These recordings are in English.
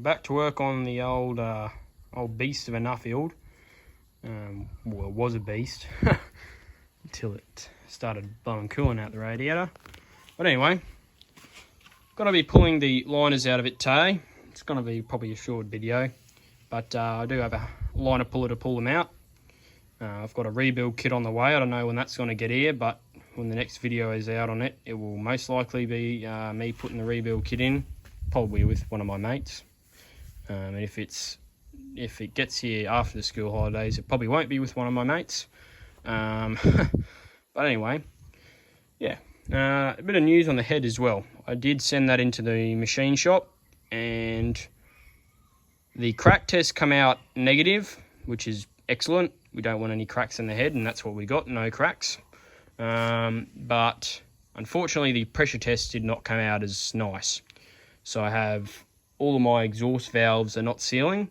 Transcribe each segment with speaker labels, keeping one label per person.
Speaker 1: back to work on the old beast of a Nuffield. Well, it was a beast until it started blowing coolant out the radiator. But anyway, going to be pulling the liners out of it today. It's going to be probably a short video, but I do have a liner puller to pull them out. I've got a rebuild kit on the way. I don't know when that's going to get here, but when the next video is out on it, it will most likely be me putting the rebuild kit in, probably with one of my mates. And if it gets here after the school holidays, it probably won't be with one of my mates. But anyway, yeah, a bit of news on the head as well. I did send that into the machine shop, and the crack test come out negative, which is excellent. We don't want any cracks in the head, and that's what we got, no cracks. But unfortunately, the pressure test did not come out as nice. So I have all of my exhaust valves are not sealing.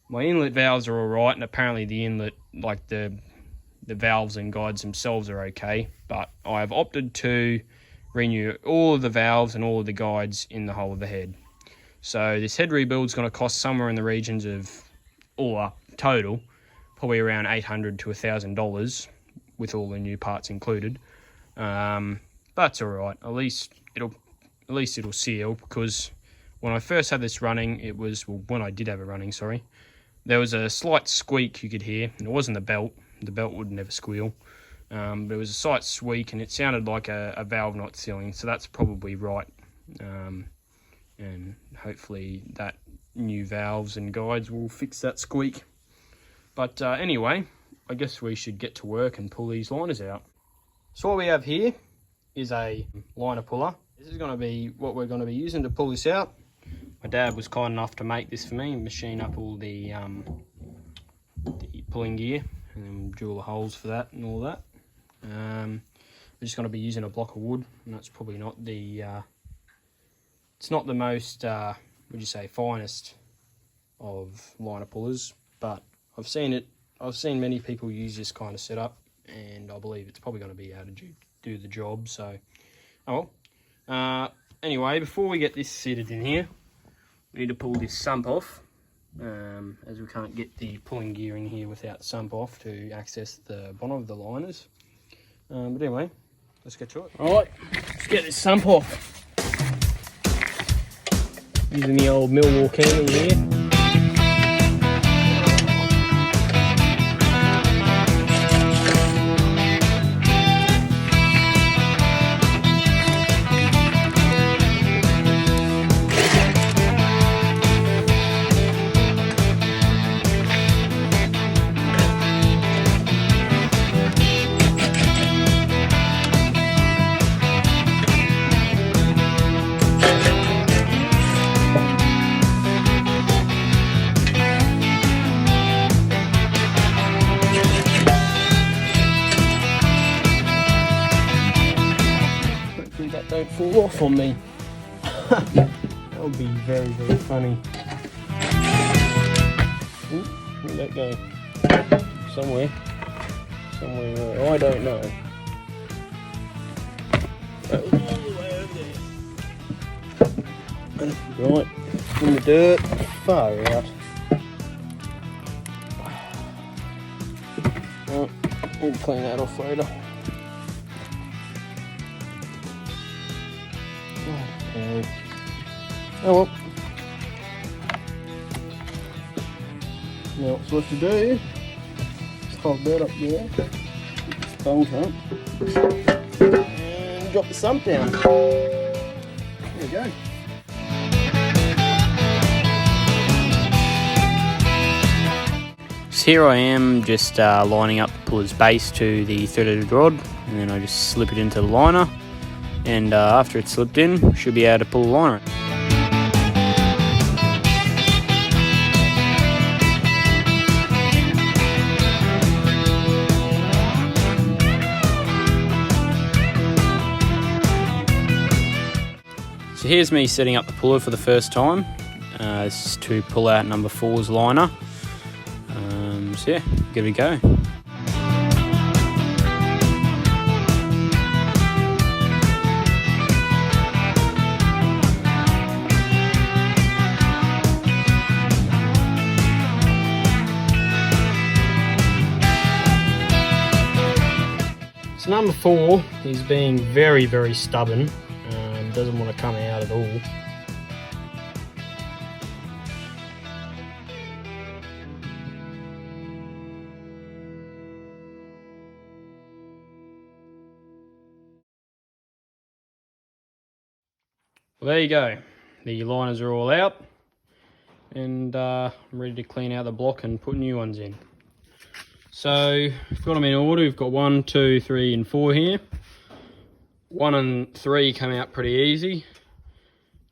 Speaker 1: My inlet valves are all right, and apparently the inlet, like the valves and guides themselves, are okay. But I have opted to renew all of the valves and all of the guides in the whole of the head. So this head rebuild is going to cost somewhere in the regions of, all up total, probably around $800 to $1,000 with all the new parts included. But it's all right. At least it'll seal, because when I first had this running, it was, well, when I did have it running, sorry, there was a slight squeak you could hear, and it wasn't the belt. The belt would never squeal. But it was a slight squeak, and it sounded like a valve not sealing, so that's probably right. And hopefully that new valves and guides will fix that squeak. But anyway, I guess we should get to work and pull these liners out. So what we have here is a liner puller. This is going to be what we're going to be using to pull this out. My dad was kind enough to make this for me and machine up all the pulling gear, and then drill the holes for that and all that. We're just going to be using a block of wood, and that's probably not the it's not the most would you say finest of liner pullers, but I've seen many people use this kind of setup, and I believe it's probably going to be able to do the job. So oh well. Anyway, before we get this seated in here, we need to pull this sump off, as we can't get the pulling gear in here without the sump off to access the bottom of the liners. But anyway, let's get to it. Alright, let's get this sump off. Using the old Millwall candle here. Don't fall off on me. That would be very, very funny. Ooh, where'd that go? Somewhere where I don't know. All the way over there. Right, in the dirt, far out. Right, we'll clean that off later. Oh well. Now what's left to do is hold that up there, this bolt up, and drop the sump down. There we go. So here I am, just lining up the puller's base to the threaded rod, and then I just slip it into the liner, and after it's slipped in, we should be able to pull the liner. So here's me setting up the puller for the first time. This is to pull out number 4's liner. So yeah, give it a go. number 4 is being very, very stubborn. Doesn't want to come out at all. Well, there you go. The liners are all out, and I'm ready to clean out the block and put new ones in. So we've got them in order. We've got 1, 2, 3, and 4 here. 1 and 3 come out pretty easy.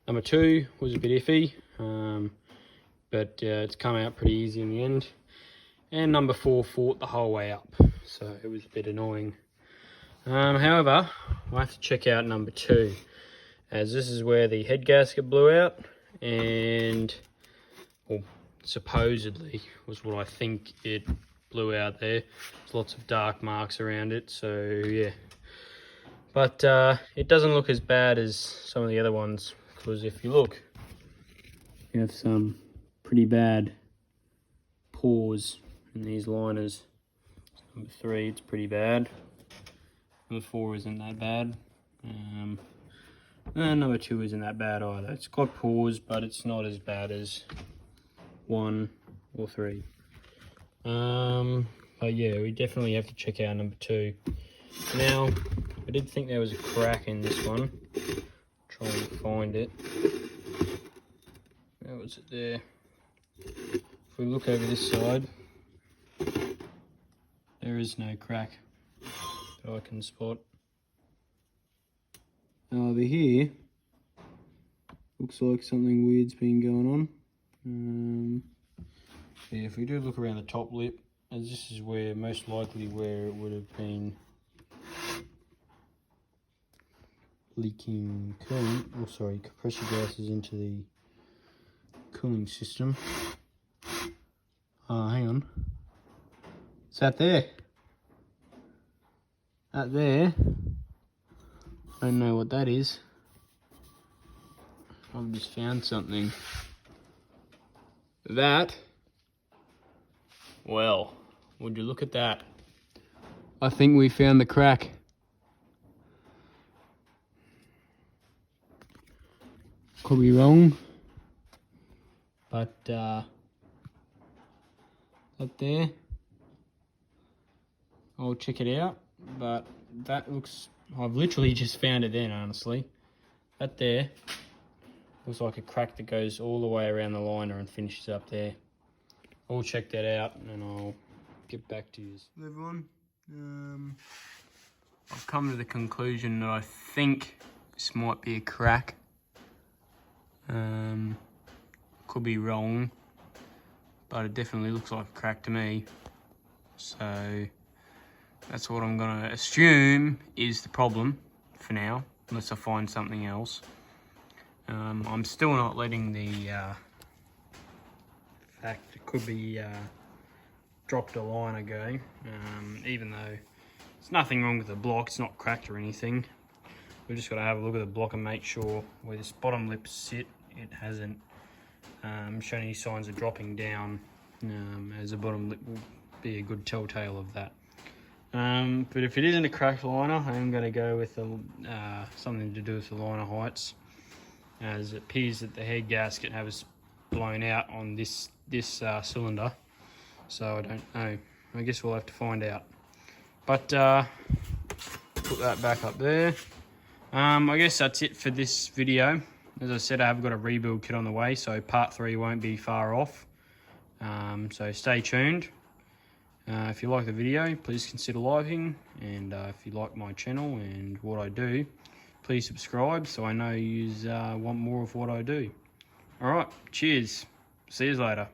Speaker 1: Number 2 was a bit iffy, but it's come out pretty easy in the end. And number 4 fought the whole way up, so it was a bit annoying. However, I have to check out number 2, as this is where the head gasket blew out, and well, supposedly was what I think it blew out there. There's lots of dark marks around it, so yeah. But it doesn't look as bad as some of the other ones, because if you look, you have some pretty bad pores in these liners. Number 3, it's pretty bad. Number 4 isn't that bad. And number 2 isn't that bad either. It's got pores, but it's not as bad as 1 or 3. But yeah, we definitely have to check out number 2. Now, I did think there was a crack in this one. Try and find it. Where was it there? If we look over this side, there is no crack that I can spot. Now over here, looks like something weird's been going on. Yeah, if we do look around the top lip, as this is where, most likely where it would have been leaking coolant, or sorry, compressor gases into the cooling system. Oh, hang on. It's that there. That there. I don't know what that is. I've just found something. That, well, would you look at that? I think we found the crack. Could be wrong, but up there, I'll check it out, but that looks, I've literally just found it then, honestly. That there looks like a crack that goes all the way around the liner and finishes up there. I'll check that out and I'll get back to you. Everyone, I've come to the conclusion that I think this might be a crack. Could be wrong, but it definitely looks like a crack to me. So that's what I'm gonna assume is the problem for now, unless I find something else. I'm still not letting the fact it could be dropped a liner go, even though there's nothing wrong with the block, it's not cracked or anything. We've just got to have a look at the block and make sure where this bottom lip sit, it hasn't shown any signs of dropping down, as the bottom lip will be a good telltale of that. But if it isn't a cracked liner, I am going to go with something to do with the liner heights, as it appears that the head gasket has blown out on this cylinder. So I don't know. I guess we'll have to find out. But put that back up there. I guess that's it for this video. As I said, I have got a rebuild kit on the way, so part 3 won't be far off. So stay tuned. If you like the video, please consider liking, and if you like my channel and what I do, please subscribe so I know you want more of what I do. Alright, cheers. See you later.